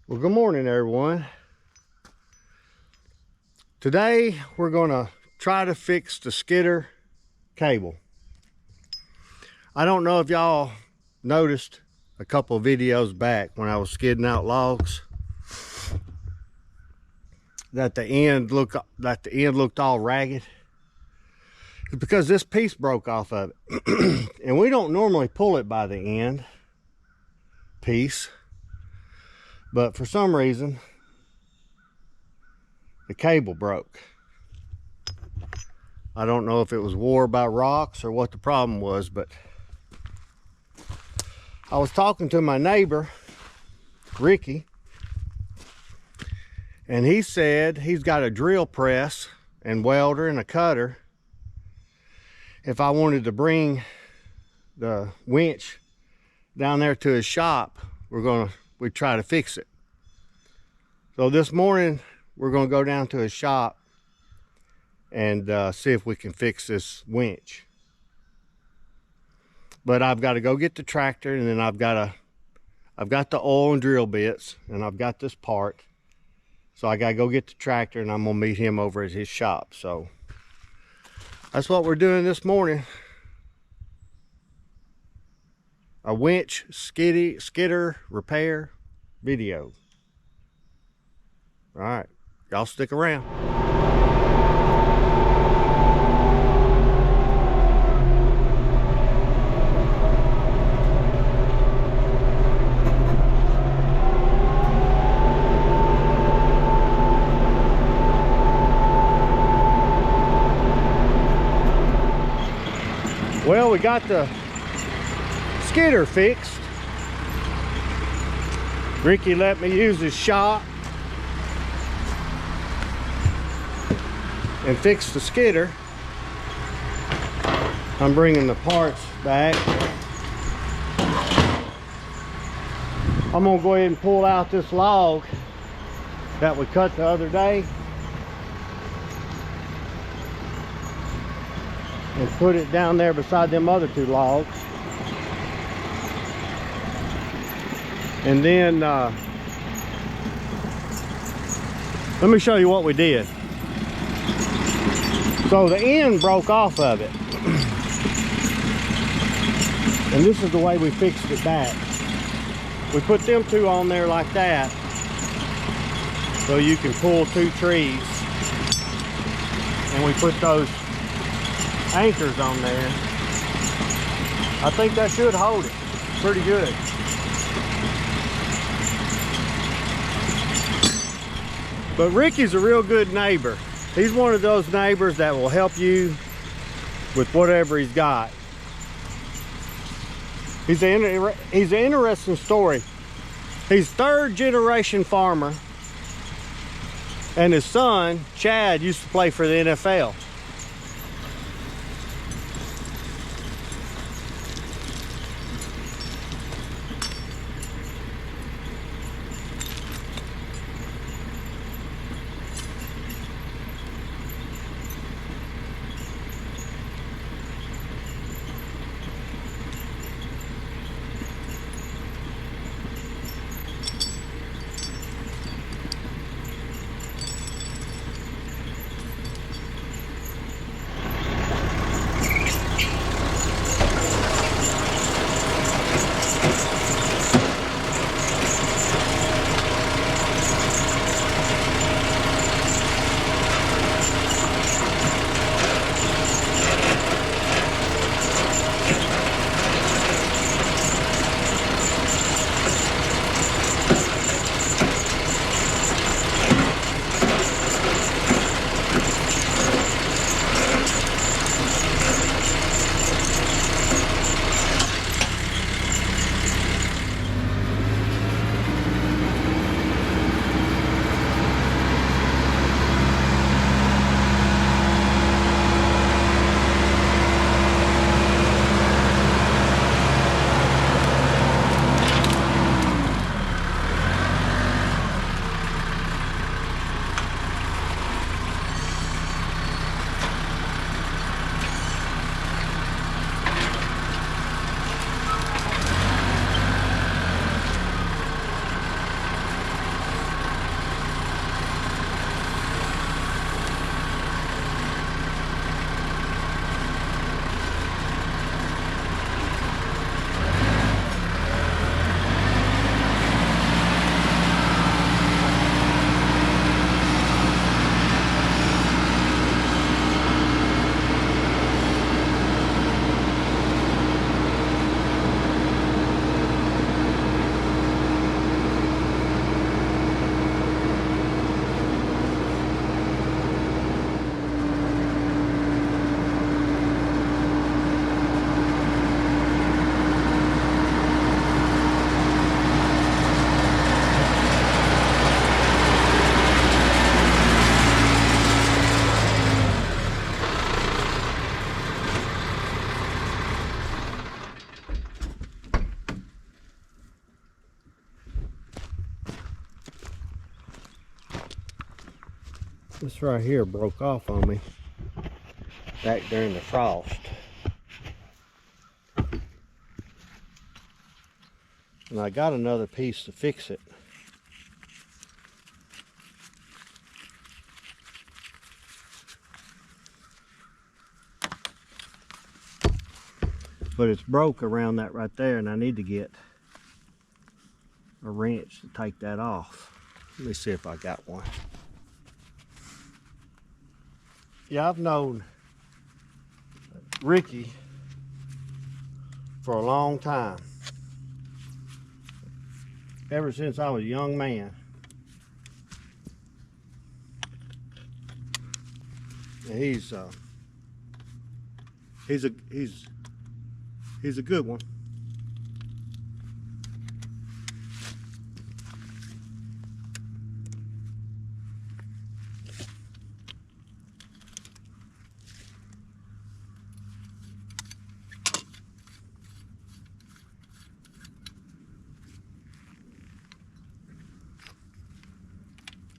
Well, good morning, everyone. Today, we're gonna try to fix the skidder cable. I don't know if y'all noticed a couple of videos back when I was skidding out logs that the end looked all ragged. It's because this piece broke off of it. And we don't normally pull it by the end piece, but for some reason the cable broke. I don't know if it was wore by rocks or what the problem was, but I was talking to my neighbor, Ricky, and he said he's got a drill press and welder and a cutter. If I wanted to bring the winch down there to his shop, we'd try to fix it. So this morning, we're gonna go down to his shop and see if we can fix this winch. But I've got to go get the tractor, and then I've got the oil and drill bits, and I've got this part. So I gotta go get the tractor, and I'm gonna meet him over at his shop. So that's what we're doing this morning. A winch skidder repair video. All right, y'all stick around. Well, we got the skidder fixed. Ricky let me use his shop and fix the skidder. I'm bringing the parts back. I'm gonna go ahead and pull out this log that we cut the other day and put it down there beside them other two logs. And then let me show you what we did. So the end broke off of it, and this is the way we fixed it back. We put them two on there like that, so you can pull two trees, and we put those anchors on there. I think that should hold it pretty good. But Ricky's a real good neighbor. He's one of those neighbors that will help you with whatever he's got. He's an interesting story. He's third generation farmer, and his son, Chad, used to play for the NFL. This right here broke off on me back during the frost. And I got another piece to fix it. But it's broke around that right there, and I need to get a wrench to take that off. Let me see if I got one. Yeah, I've known Ricky for a long time. Ever since I was a young man. And he's a good one.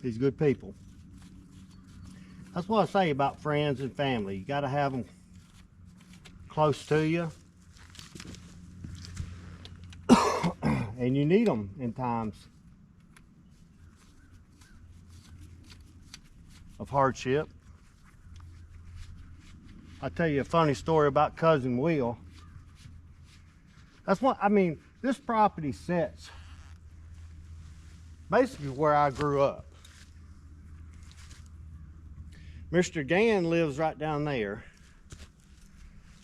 He's good people. That's what I say about friends and family. You got to have them close to you. And you need them in times of hardship. I'll tell you a funny story about Cousin Will. That's what, I mean, this property sits basically where I grew up. Mr. Dan lives right down there.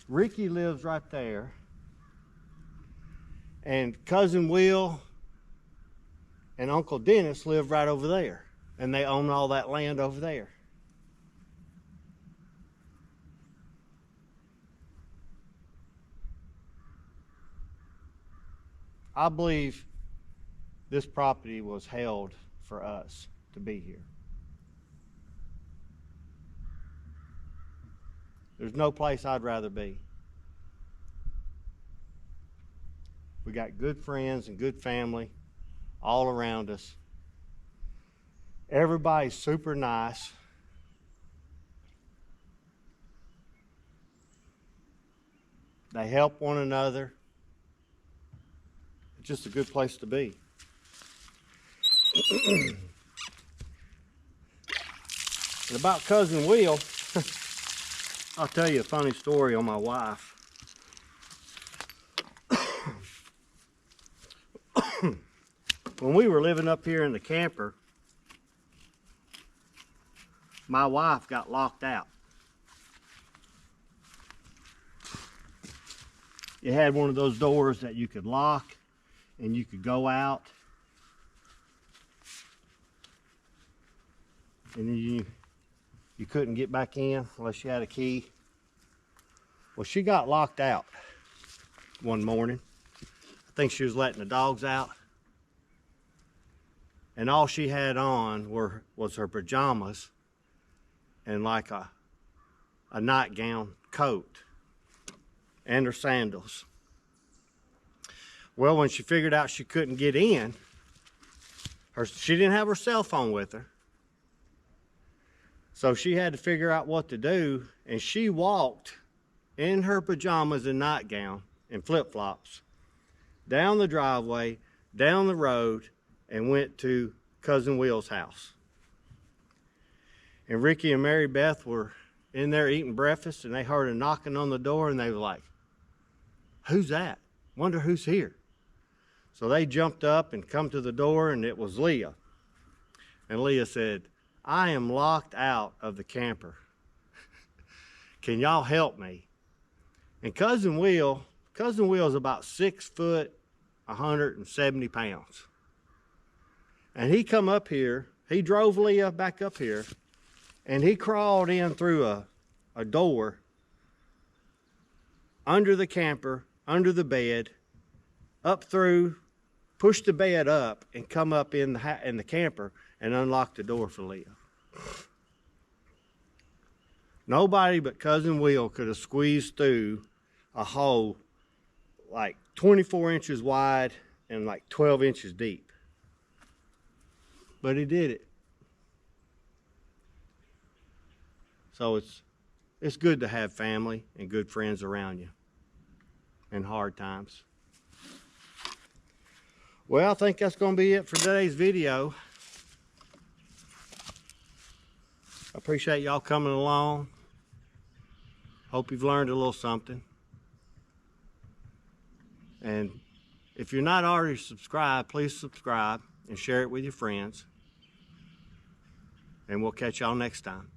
Ricky lives right there. And Cousin Will and Uncle Dennis live right over there. And they own all that land over there. I believe this property was held for us to be here. There's no place I'd rather be. We got good friends and good family all around us. Everybody's super nice. They help one another. It's just a good place to be. And about Cousin Will, I'll tell you a funny story on my wife. When we were living up here in the camper, my wife got locked out. It had one of those doors that you could lock and you could go out. And then you couldn't get back in unless you had a key. Well, she got locked out one morning. I think she was letting the dogs out. And all she had on was her pajamas and like a nightgown coat and her sandals. Well, when she figured out she couldn't get in, she didn't have her cell phone with her. So she had to figure out what to do, and she walked in her pajamas and nightgown and flip-flops down the driveway, down the road, and went to Cousin Will's house. And Ricky and Mary Beth were in there eating breakfast, and they heard a knocking on the door, and they were like, "Who's that? Wonder who's here?" So they jumped up and come to the door, and it was Leah. And Leah said, "I am locked out of the camper. Can y'all help me?" And Cousin Will's about 6 foot, 170 pounds. And he come up here, he drove Leah back up here, and he crawled in through a door under the camper, under the bed, up through, pushed the bed up, and come up in the camper and unlocked the door for Leah. Nobody but Cousin Will could have squeezed through a hole like 24 inches wide and like 12 inches deep. But he did it. So it's good to have family and good friends around you in hard times. Well, I think that's going to be it for today's video. I appreciate y'all coming along. Hope you've learned a little something. And if you're not already subscribed, please subscribe and share it with your friends. And we'll catch y'all next time.